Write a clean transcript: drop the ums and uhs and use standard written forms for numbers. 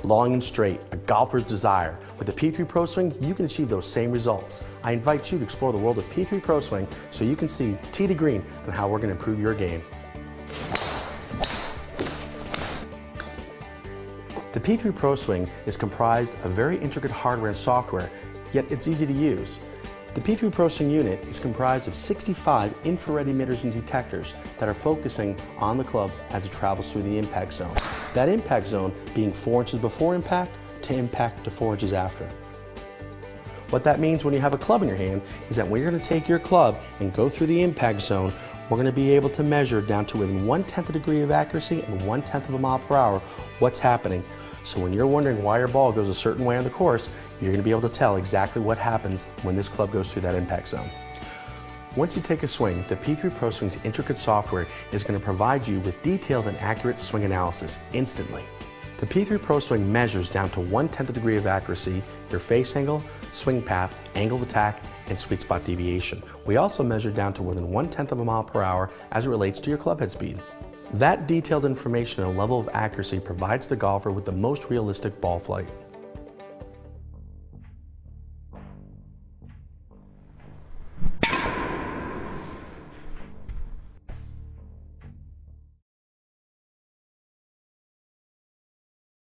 Long and straight, a golfer's desire. With the P3 Pro Swing, you can achieve those same results. I invite you to explore the world of P3 Pro Swing so you can see tee to green and how we're going to improve your game. The P3 Pro Swing is comprised of very intricate hardware and software, yet it's easy to use. The P3 Pro Swing unit is comprised of 65 infrared emitters and detectors that are focusing on the club as it travels through the impact zone. That impact zone being 4 inches before impact to impact to 4 inches after. What that means when you have a club in your hand is that when you're going to take your club and go through the impact zone, we're going to be able to measure down to within 1/10 degree of accuracy and 1/10 of a mile per hour what's happening. So when you're wondering why your ball goes a certain way on the course, you're going to be able to tell exactly what happens when this club goes through that impact zone. Once you take a swing, the P3 Pro Swing's intricate software is going to provide you with detailed and accurate swing analysis instantly. The P3 Pro Swing measures down to 1/10 degree of accuracy your face angle, swing path, angle of attack, and sweet spot deviation. We also measure down to within 1/10 of a mile per hour as it relates to your club head speed. That detailed information and level of accuracy provides the golfer with the most realistic ball flight.